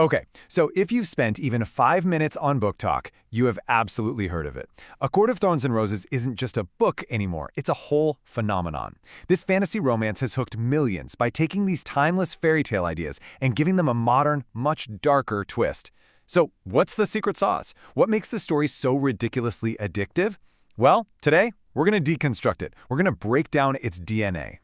Okay, so if you've spent even 5 minutes on Book Talk, you have absolutely heard of it. A Court of Thorns and Roses isn't just a book anymore, it's a whole phenomenon. This fantasy romance has hooked millions by taking these timeless fairy tale ideas and giving them a modern, much darker twist. So, what's the secret sauce? What makes the story so ridiculously addictive? Well, today, we're going to deconstruct it. We're going to break down its DNA.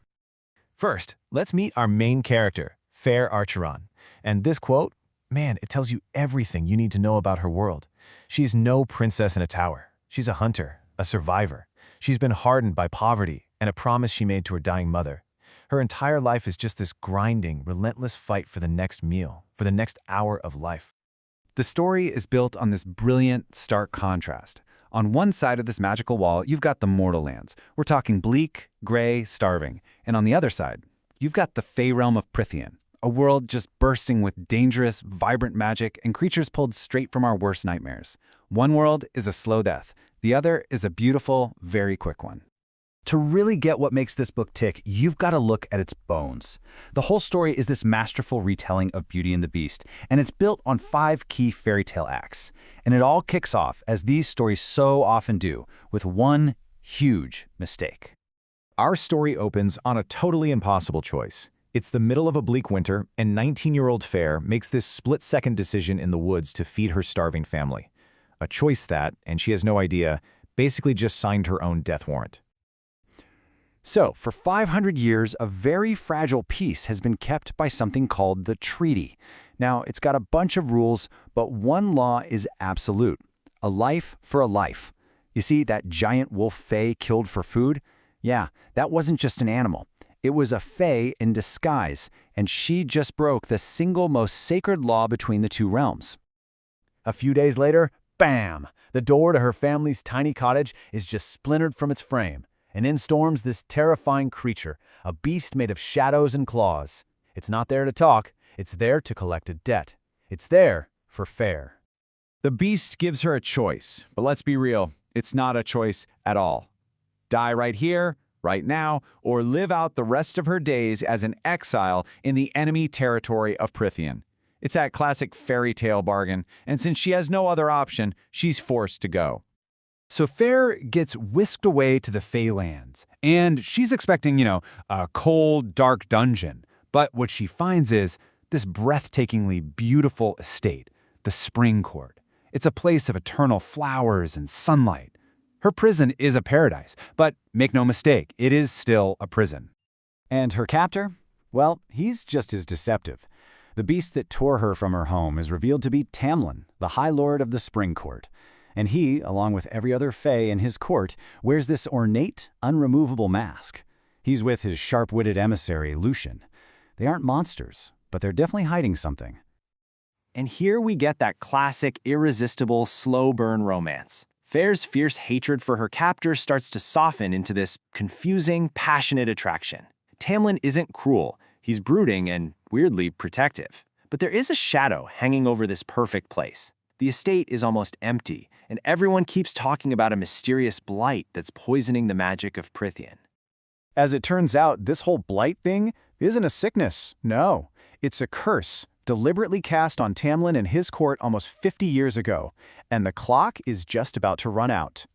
First, let's meet our main character, Fair Archeron. And this quote, man, it tells you everything you need to know about her world. She's no princess in a tower. She's a hunter, a survivor. She's been hardened by poverty and a promise she made to her dying mother. Her entire life is just this grinding, relentless fight for the next meal, for the next hour of life. The story is built on this brilliant, stark contrast. On one side of this magical wall, you've got the mortal lands. We're talking bleak, gray, starving. And on the other side, you've got the Fey realm of Prythian, a world just bursting with dangerous, vibrant magic and creatures pulled straight from our worst nightmares. One world is a slow death. The other is a beautiful, very quick one. To really get what makes this book tick, you've got to look at its bones. The whole story is this masterful retelling of Beauty and the Beast, and it's built on 5 key fairy tale acts. And it all kicks off, as these stories so often do, with one huge mistake. Our story opens on a totally impossible choice. It's the middle of a bleak winter, and 19-year-old Fair makes this split-second decision in the woods to feed her starving family. A choice that, and she has no idea, basically just signed her own death warrant. So, for 500 years, a very fragile peace has been kept by something called the treaty. Now, it's got a bunch of rules, but one law is absolute. A life for a life. You see that giant wolf Fae killed for food? Yeah, that wasn't just an animal. It was a Fae in disguise, and she just broke the single most sacred law between the two realms. A few days later, bam! The door to her family's tiny cottage is just splintered from its frame. And in storms this terrifying creature, a beast made of shadows and claws. It's not there to talk, it's there to collect a debt. It's there for Fair. The beast gives her a choice, but let's be real, it's not a choice at all. Die right here, right now, or live out the rest of her days as an exile in the enemy territory of Prythian. It's that classic fairy tale bargain, and since she has no other option, she's forced to go. So Fair gets whisked away to the Feylands, and she's expecting, a cold, dark dungeon. But what she finds is this breathtakingly beautiful estate, the Spring Court. It's a place of eternal flowers and sunlight. Her prison is a paradise, but make no mistake, it is still a prison. And her captor? Well, he's just as deceptive. The beast that tore her from her home is revealed to be Tamlin, the High Lord of the Spring Court. And he, along with every other Fae in his court, wears this ornate, unremovable mask. He's with his sharp-witted emissary, Lucian. They aren't monsters, but they're definitely hiding something. And here we get that classic, irresistible, slow-burn romance. Fair's fierce hatred for her captor starts to soften into this confusing, passionate attraction. Tamlin isn't cruel. He's brooding and, weirdly, protective. But there is a shadow hanging over this perfect place. The estate is almost empty, and everyone keeps talking about a mysterious blight that's poisoning the magic of Prythian. As it turns out, this whole blight thing isn't a sickness. No, it's a curse, deliberately cast on Tamlin and his court almost 50 years ago, and the clock is just about to run out.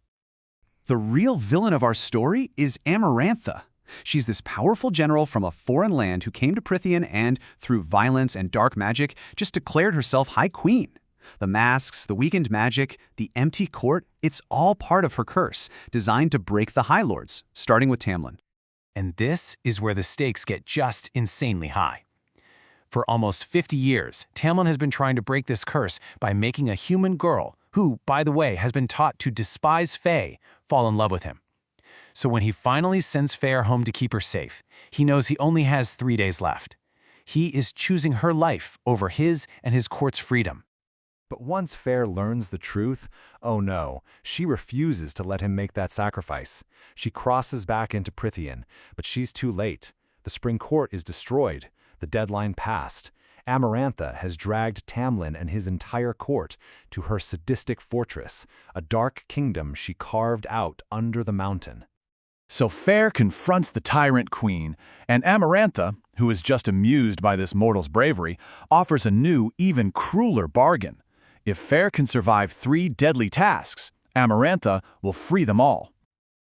The real villain of our story is Amarantha. She's this powerful general from a foreign land who came to Prythian and, through violence and dark magic, just declared herself High Queen. The masks, the weakened magic, the empty court, it's all part of her curse, designed to break the High Lords, starting with Tamlin. And this is where the stakes get just insanely high. For almost 50 years, Tamlin has been trying to break this curse by making a human girl, who, by the way, has been taught to despise Fae, fall in love with him. So when he finally sends Fair home to keep her safe, he knows he only has 3 days left. He is choosing her life over his and his court's freedom. But once Fair learns the truth, oh no, she refuses to let him make that sacrifice. She crosses back into Prythian, but she's too late. The Spring Court is destroyed. The deadline passed. Amarantha has dragged Tamlin and his entire court to her sadistic fortress, a dark kingdom she carved out under the mountain. So Fair confronts the tyrant queen, and Amarantha, who is just amused by this mortal's bravery, offers a new, even crueler bargain. If Fair can survive 3 deadly tasks, Amarantha will free them all.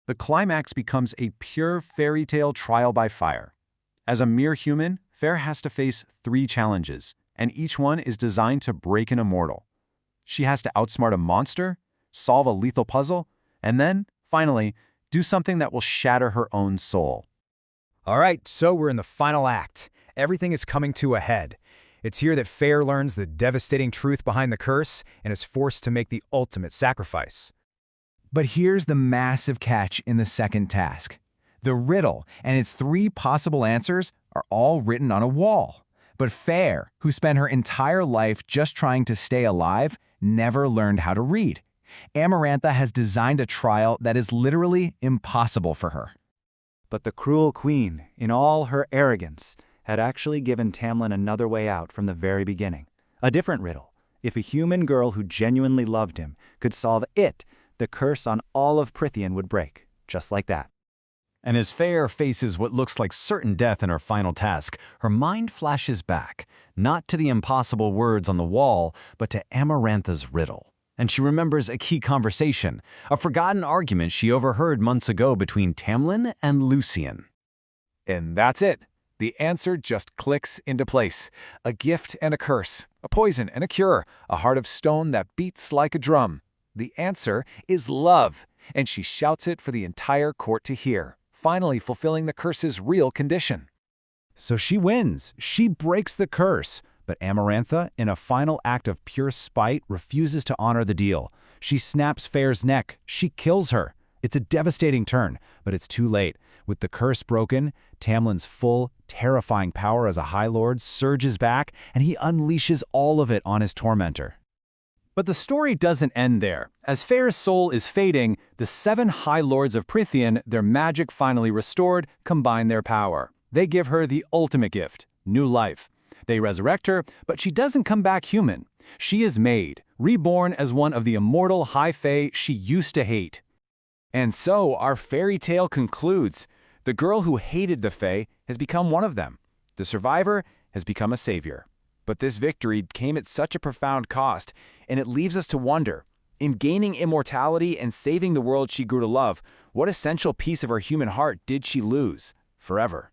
The climax becomes a pure fairy tale trial by fire. As a mere human, Fair has to face 3 challenges, and each one is designed to break an immortal. She has to outsmart a monster, solve a lethal puzzle, and then, finally, do something that will shatter her own soul. All right, so we're in the final act. Everything is coming to a head. It's here that Fair learns the devastating truth behind the curse and is forced to make the ultimate sacrifice. But here's the massive catch in the second task. The riddle and its 3 possible answers are all written on a wall. But Fair, who spent her entire life just trying to stay alive, never learned how to read. Amarantha has designed a trial that is literally impossible for her. But the cruel queen, in all her arrogance, had actually given Tamlin another way out from the very beginning. A different riddle. If a human girl who genuinely loved him could solve it, the curse on all of Prythian would break, just like that. And as Fair faces what looks like certain death in her final task, her mind flashes back, not to the impossible words on the wall, but to Amarantha's riddle. And she remembers a key conversation, a forgotten argument she overheard months ago between Tamlin and Lucian. And that's it. The answer just clicks into place. A gift and a curse, a poison and a cure, a heart of stone that beats like a drum. The answer is love, and she shouts it for the entire court to hear, finally fulfilling the curse's real condition. So she wins. She breaks the curse. But Amarantha, in a final act of pure spite, refuses to honor the deal. She snaps Fair's neck. She kills her. It's a devastating turn, but it's too late. With the curse broken, Tamlin's full, terrifying power as a High Lord surges back, and he unleashes all of it on his tormentor. But the story doesn't end there. As Fair's soul is fading, the 7 High Lords of Prythian, their magic finally restored, combine their power. They give her the ultimate gift, new life. They resurrect her, but she doesn't come back human. She is made, reborn as one of the immortal High Fae she used to hate. And so our fairy tale concludes. The girl who hated the Fae has become one of them. The survivor has become a savior. But this victory came at such a profound cost, and it leaves us to wonder, in gaining immortality and saving the world she grew to love, what essential piece of her human heart did she lose forever?